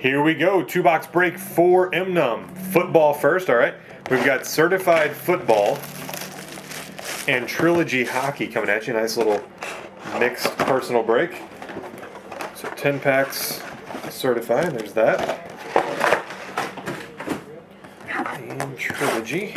Here we go. 2-box break for mnum. Football first, all right. We've got certified football and Trilogy hockey coming at you. Nice little mixed personal break. So 10 packs certified. There's that. And Trilogy.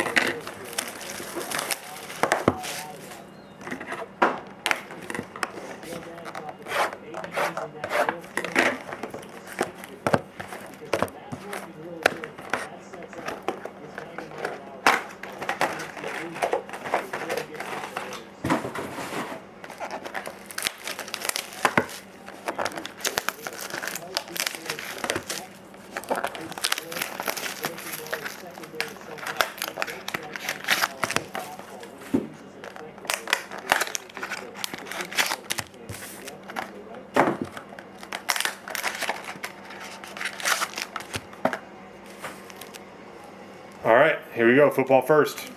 All right, here we go. Football first.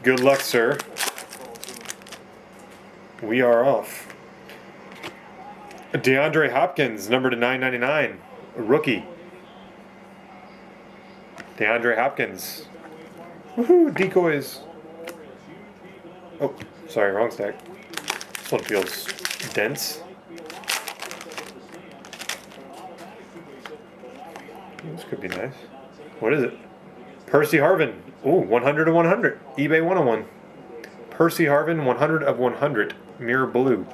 Good luck, sir. We are off. DeAndre Hopkins, number to 999, rookie. DeAndre Hopkins. Woohoo, decoys. Oh, sorry, wrong stack. This one feels dense. This could be nice. What is it? Percy Harvin. Ooh, 100 of 100. eBay 101. Percy Harvin, 100 of 100. Mirror blue.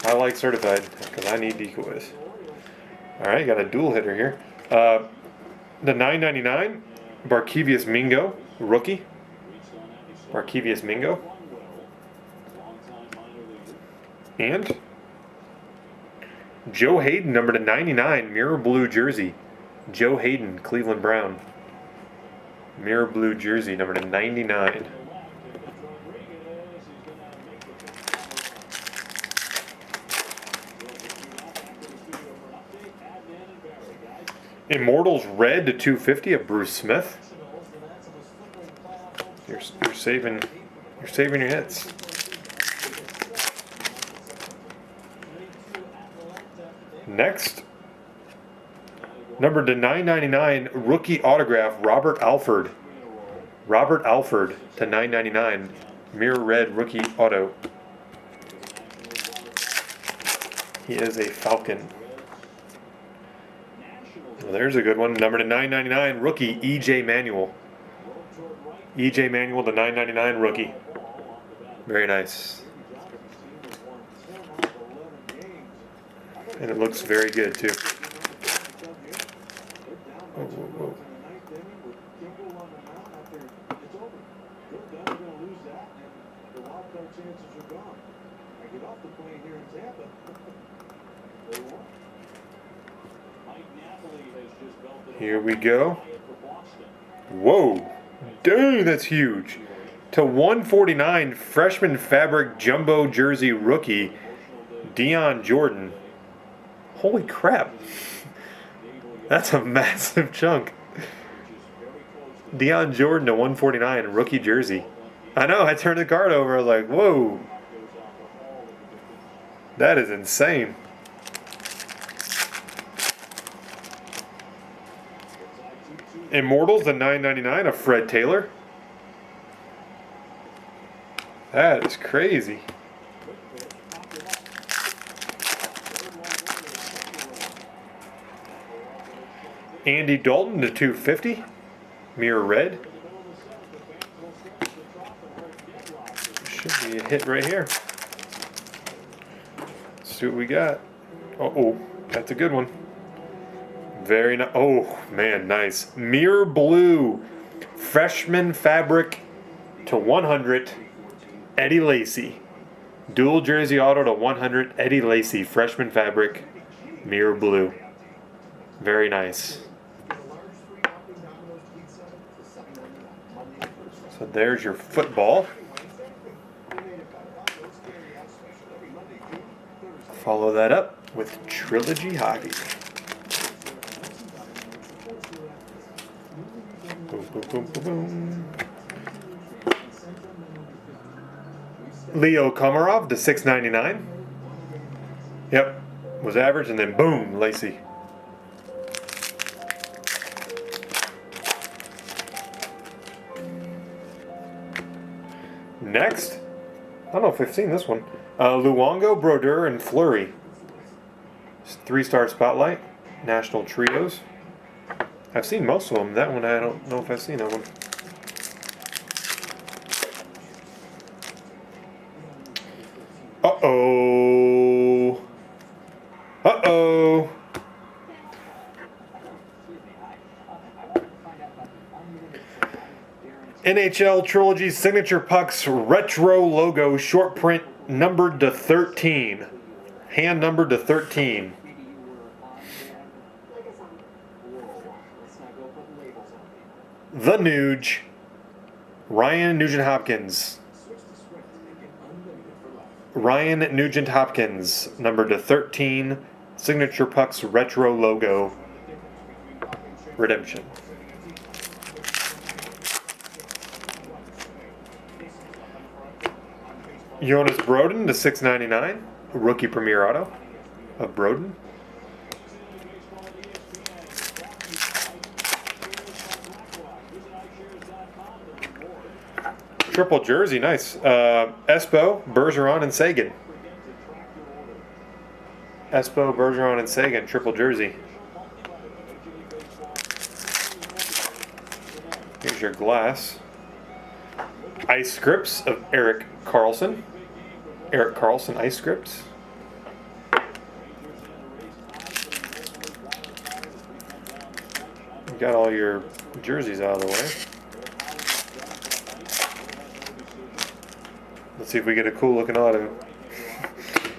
I like certified because I need decoys. All right, got a dual hitter here. The 999, Barkevious Mingo, rookie. Barkevious Mingo. And Joe Hayden, number to 99, mirror blue jersey. Joe Hayden, Cleveland Brown. Mirror blue jersey, number to 99. Immortals red to 250 of Bruce Smith. You're saving your hits. Next, number to 999, rookie autograph, Robert Alford. Robert Alford to 999, mirror red rookie auto. He is a Falcon. Well, there's a good one. Number to 999, rookie, E.J. Manuel. E.J. Manuel to 999, rookie. Very nice. And it looks very good, too. Whoa, whoa, whoa. Here we go. Whoa. Dang, that's huge. To 149, freshman fabric jumbo jersey rookie, Dion Jordan. Holy crap. That's a massive chunk. Dion Jordan to 149, rookie jersey. I know, I turned the card over, I was like, whoa. That is insane. Immortals to 999 of Fred Taylor. That is crazy. Andy Dalton to 250. Mirror red. Should be a hit right here. Let's see what we got. Oh, that's a good one. Very nice. Oh, man, nice. Mirror blue. Freshman fabric to 100. Eddie Lacy. Dual jersey auto to 100. Eddie Lacy. Freshman fabric. Mirror blue. Very nice. So there's your football. Follow that up with Trilogy hockey. Boom, boom, boom, boom, boom. Leo Komarov to 699. Yep, was average, and then boom, Lacey. Next, I don't know if I've seen this one. Luongo, Brodeur, and Fleury. 3-star spotlight, national trios. I've seen most of them. That one, I don't know if I've seen that one. Uh-oh. Uh-oh. NHL Trilogy Signature Pucks Retro Logo Short Print numbered to 13. Hand numbered to 13. The Nuge. Ryan Nugent-Hopkins. Ryan Nugent-Hopkins, numbered to 13. Signature Pucks Retro Logo. Redemption. Jonas Broden to 699. Rookie Premier Auto of Broden. Triple jersey, nice. Espo, Bergeron, and Sagan. Espo, Bergeron, and Sagan, triple jersey. Here's your glass. Ice scripts of Erik Karlsson. Erik Karlsson ice scripts. You got all your jerseys out of the way. Let's see if we get a cool looking auto.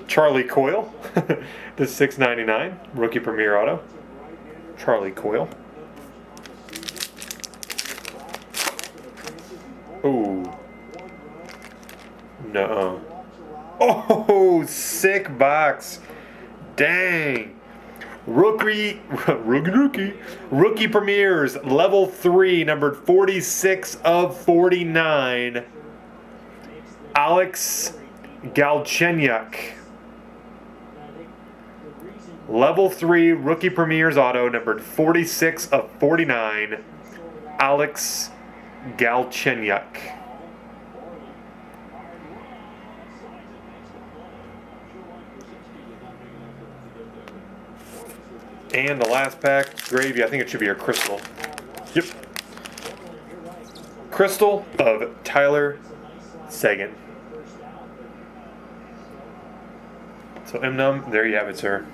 Charlie Coyle to $6.99. Rookie Premier Auto. Charlie Coyle. Ooh. No. Oh, sick box. Dang. Rookie Premiers, level 3, numbered 46 of 49. Alex Galchenyuk. Level 3 Rookie Premiers Auto, numbered 46 of 49. Alex Galchenyuk. And the last pack, Gravy, I think it should be a crystal. Yep. Crystal of Tyler Seguin. So mnum, there you have it, sir.